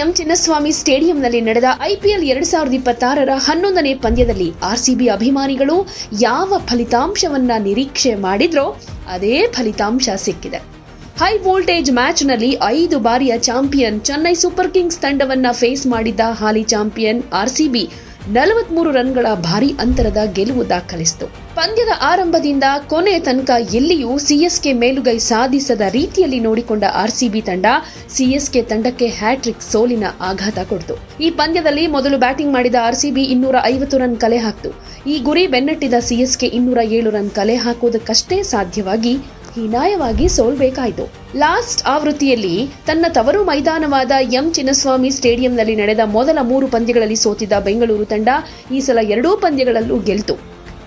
M Chinnaswamy ಸ್ಟೇಡಿಯಂನಲ್ಲಿ ನಡೆದ IPL 2026ರ 11ನೇ ಪಂದ್ಯದಲ್ಲಿ RCB ಅಭಿಮಾನಿಗಳು ಯಾವ ಫಲಿತಾಂಶವನ್ನ ನಿರೀಕ್ಷೆ ಮಾಡಿದ್ರೋ ಅದೇ ಫಲಿತಾಂಶ ಸಿಕ್ಕಿದೆ. ಹೈ ವೋಲ್ಟೇಜ್ ಮ್ಯಾಚ್ನಲ್ಲಿ 5 ಬಾರಿಯ ಚಾಂಪಿಯನ್ ಚೆನ್ನೈ ಸೂಪರ್ ಕಿಂಗ್ಸ್ ತಂಡವನ್ನ ಫೇಸ್ ಮಾಡಿದ್ದ ಹಾಲಿ ಚಾಂಪಿಯನ್ ಆರ್ಸಿಬಿ 43 ರನ್ಗಳ ಭಾರಿ ಅಂತರದ ಗೆಲುವು ದಾಖಲಿಸಿತು. ಪಂದ್ಯದ ಆರಂಭದಿಂದ ಕೊನೆ ತನಕ ಎಲ್ಲಿಯೂ ಸಿಎಸ್ಕೆ ಮೇಲುಗೈ ಸಾಧಿಸದ ರೀತಿಯಲ್ಲಿ ನೋಡಿಕೊಂಡ ಆರ್ಸಿಬಿ ತಂಡ ಸಿಎಸ್ಕೆ ತಂಡಕ್ಕೆ ಹ್ಯಾಟ್ರಿಕ್ ಸೋಲಿನ ಆಘಾತ ಕೊಡ್ತು. ಈ ಪಂದ್ಯದಲ್ಲಿ ಮೊದಲು ಬ್ಯಾಟಿಂಗ್ ಮಾಡಿದ ಆರ್ಸಿಬಿ 250 ರನ್ ಕಲೆ ಹಾಕ್ತು. ಈ ಗುರಿ ಬೆನ್ನಟ್ಟಿದ ಸಿಎಸ್ಕೆ 207 ರನ್ ಕಲೆ ಹಾಕೋದಕ್ಕಷ್ಟೇ ಸಾಧ್ಯವಾಗಿ ಹೀನಾಯವಾಗಿ ಸೋಲ್ಬೇಕಾಯಿತು. ಲಾಸ್ಟ್ ಆವೃತ್ತಿಯಲ್ಲಿ ತನ್ನ ತವರು ಮೈದಾನವಾದ ಎಂ ಚಿನ್ನಸ್ವಾಮಿ ಸ್ಟೇಡಿಯಂನಲ್ಲಿ ನಡೆದ ಮೊದಲ 3 ಪಂದ್ಯಗಳಲ್ಲಿ ಸೋತಿದ್ದ ಬೆಂಗಳೂರು ತಂಡ ಈ ಸಲ 2 ಪಂದ್ಯಗಳಲ್ಲೂ ಗೆಲ್ತು.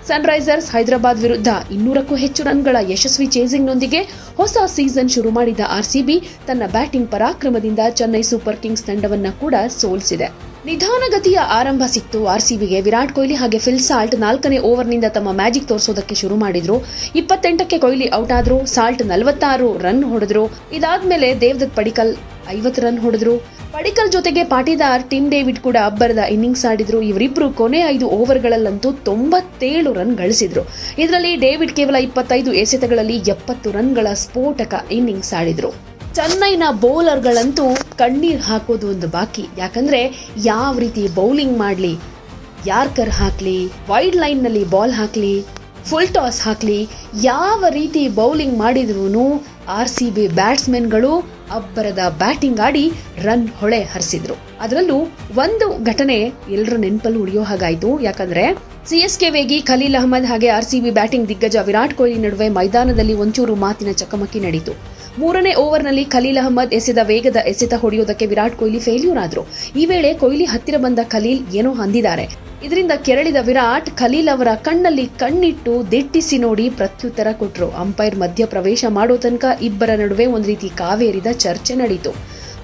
ಸನ್ರೈಸರ್ಸ್ ಹೈದರಾಬಾದ್ ವಿರುದ್ಧ 200ಕ್ಕೂ ಹೆಚ್ಚು ರನ್ಗಳ ಯಶಸ್ವಿ ಚೇಸಿಂಗ್ನೊಂದಿಗೆ ಹೊಸ ಸೀಸನ್ ಶುರು ಮಾಡಿದ ಆರ್ಸಿಬಿ ತನ್ನ ಬ್ಯಾಟಿಂಗ್ ಪರಾಕ್ರಮದಿಂದ ಚೆನ್ನೈ ಸೂಪರ್ ಕಿಂಗ್ಸ್ ತಂಡವನ್ನ ಕೂಡ ಸೋಲಿಸಿದೆ. ನಿಧಾನಗತಿಯ ಆರಂಭ ಸಿಕ್ತು ಆರ್ಸಿಬಿಗೆ. ವಿರಾಟ್ ಕೊಹ್ಲಿ ಹಾಗೆ ಫಿಲ್ ಸಾಲ್ಟ್ 4ನೇ ಓವರ್ನಿಂದ ತಮ್ಮ ಮ್ಯಾಜಿಕ್ ತೋರಿಸೋದಕ್ಕೆ ಶುರು ಮಾಡಿದ್ರು. 28ಕ್ಕೆ ಕೊಹ್ಲಿ ಔಟ್ ಆದ್ರು. ಸಾಲ್ಟ್ 46 ರನ್ ಹೊಡೆದ್ರು. ಇದಾದ್ಮೇಲೆ ದೇವದತ್ ಪಡಿಕ್ಕಲ್ 50 ರನ್ ಹೊಡೆದ್ರು. ಪಡಿಕ್ಕಲ್ ಜೊತೆಗೆ ಪಾಟೀದಾರ್, ಟಿಮ್ ಡೇವಿಡ್ ಕೂಡ ಅಬ್ಬರದ ಇನ್ನಿಂಗ್ಸ್ ಆಡಿದ್ರು. ಇವರಿಬ್ರು ಕೊನೆ 5 ಓವರ್ಗಳಲ್ಲಂತೂ 97 ರನ್ ಗಳಿಸಿದ್ರು. ಇದರಲ್ಲಿ ಡೇವಿಡ್ ಕೇವಲ 25 ಎಸೆತಗಳಲ್ಲಿ 70 ರನ್ಗಳ ಸ್ಫೋಟಕ ಇನ್ನಿಂಗ್ಸ್ ಆಡಿದ್ರು. ಚೆನ್ನೈನ ಬೌಲರ್ಗಳಂತೂ ಕಣ್ಣೀರ್ ಹಾಕೋದು ಒಂದು ಬಾಕಿ. ಯಾಕಂದ್ರೆ ಯಾವ ರೀತಿ ಬೌಲಿಂಗ್ ಮಾಡ್ಲಿ, ಯಾರ್ಕರ್ ಹಾಕ್ಲಿ, ವೈಡ್ ಲೈನ್ ನಲ್ಲಿ ಬಾಲ್ ಹಾಕ್ಲಿ, ಫುಲ್ ಟಾಸ್ ಹಾಕ್ಲಿ, ಯಾವ ರೀತಿ ಬೌಲಿಂಗ್ ಮಾಡಿದ್ರು ಆರ್ಸಿಬಿ ಬ್ಯಾಟ್ಸ್ಮನ್ಗಳು ಅಬ್ಬರದ ಬ್ಯಾಟಿಂಗ್ ಆಡಿ ರನ್ ಹೊಳೆ ಹರಿಸಿದ್ರು. ಅದರಲ್ಲೂ ಒಂದು ಘಟನೆ ಎಲ್ಲರ ನೆನಪಲ್ಲಿ ಉಳಿಯೋ ಹಾಗಾಯ್ತು. ಯಾಕಂದ್ರೆ ಸಿಎಸ್ಕೆ ವೇಗಿ ಖಲೀಲ್ ಅಹ್ಮದ್ ಹಾಗೆ ಆರ್ಸಿಬಿ ಬ್ಯಾಟಿಂಗ್ ದಿಗ್ಗಜ ವಿರಾಟ್ ಕೊಹ್ಲಿ ನಡುವೆ ಮೈದಾನದಲ್ಲಿ ಒಂಚೂರು ಮಾತಿನ ಚಕಮಕಿ ನಡೀತು. 3ನೇ ಓವರ್ನಲ್ಲಿ ಖಲೀಲ್ ಅಹ್ಮದ್ ಎಸೆದ ವೇಗದ ಎಸೆತ ಹೊಡೆಯೋದಕ್ಕೆ ವಿರಾಟ್ ಕೊಹ್ಲಿ ಫೇಲ್ಯೂರ್ ಆದ್ರು. ಈ ವೇಳೆ ಕೊಹ್ಲಿ ಹತ್ತಿರ ಬಂದ ಖಲೀಲ್ ಏನೋ ಅಂದಿದ್ದಾರೆ. ಇದರಿಂದ ಕೆರಳಿದ ವಿರಾಟ್ ಖಲೀಲ್ ಅವರ ಕಣ್ಣಲ್ಲಿ ಕಣ್ಣಿಟ್ಟು ದಿಟ್ಟಿಸಿ ನೋಡಿ ಪ್ರತ್ಯುತ್ತರ ಕೊಟ್ರು. ಅಂಪೈರ್ ಮಧ್ಯ ಪ್ರವೇಶ ಮಾಡೋ ತನಕ ಇಬ್ಬರ ನಡುವೆ ಒಂದ್ ರೀತಿ ಕಾವೇರಿದ ಚರ್ಚೆ ನಡೀತು.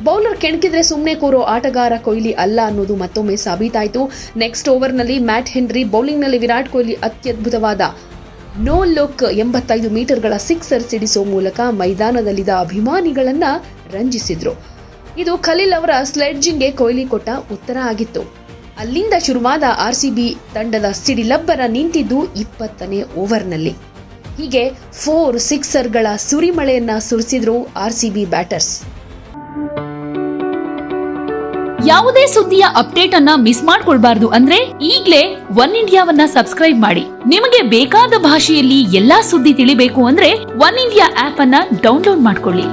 ಬೌಲರ್ ಕೆಣಕಿದ್ರೆ ಸುಮ್ಮನೆ ಕೂರೋ ಆಟಗಾರ ಕೊಹ್ಲಿ ಅಲ್ಲ ಅನ್ನೋದು ಮತ್ತೊಮ್ಮೆ ಸಾಬೀತಾಯಿತು. ನೆಕ್ಸ್ಟ್ ಓವರ್ನಲ್ಲಿ ಮ್ಯಾಟ್ ಹೆನ್ರಿ ಬೌಲಿಂಗ್ನಲ್ಲಿ ವಿರಾಟ್ ಕೊಹ್ಲಿ ಅತ್ಯದ್ಭುತವಾದ ನೋ ಲುಕ್ 85 ಮೀಟರ್ಗಳ ಸಿಕ್ಸರ್ ಸಿಡಿಸೋ ಮೂಲಕ ಮೈದಾನದಲ್ಲಿದ್ದ ಅಭಿಮಾನಿಗಳನ್ನ ರಂಜಿಸಿದ್ರು. ಇದು ಖಲೀಲ್ ಅವರ ಸ್ಲೆಡ್ಜಿಂಗ್ಗೆ ಕೊಹ್ಲಿ ಕೊಟ್ಟ ಉತ್ತರ ಆಗಿತ್ತು. ಅಲ್ಲಿಂದ ಶುರುವಾದ ಆರ್ಸಿಬಿ ತಂಡದ ಸಿಡಿಲಬ್ಬರ ನಿಂತಿದ್ದು 20ನೇ ಓವರ್ನಲ್ಲಿ. ಹೀಗೆ 4 ಸಿಕ್ಸರ್ಗಳ ಸುರಿಮಳೆಯನ್ನ ಸುರಿಸಿದ್ರು ಆರ್ಸಿಬಿ ಬ್ಯಾಟರ್ಸ್. ಯಾವುದೇ ಸುದ್ದಿಯ ಅಪ್ಡೇಟ್ ಅನ್ನ ಮಿಸ್ ಮಾಡ್ಕೊಳ್ಬಾರ್ದು ಅಂದ್ರೆ ಈಗ್ಲೇ ಒನ್ ಇಂಡಿಯಾವನ್ನ ಸಬ್ಸ್ಕ್ರೈಬ್ ಮಾಡಿ. ನಿಮಗೆ ಬೇಕಾದ ಭಾಷೆಯಲ್ಲಿ ಎಲ್ಲಾ ಸುದ್ದಿ ತಿಳಿಬೇಕು ಅಂದ್ರೆ ಒನ್ ಇಂಡಿಯಾ ಆಪ್ ಅನ್ನ ಡೌನ್ಲೋಡ್ ಮಾಡ್ಕೊಳ್ಳಿ.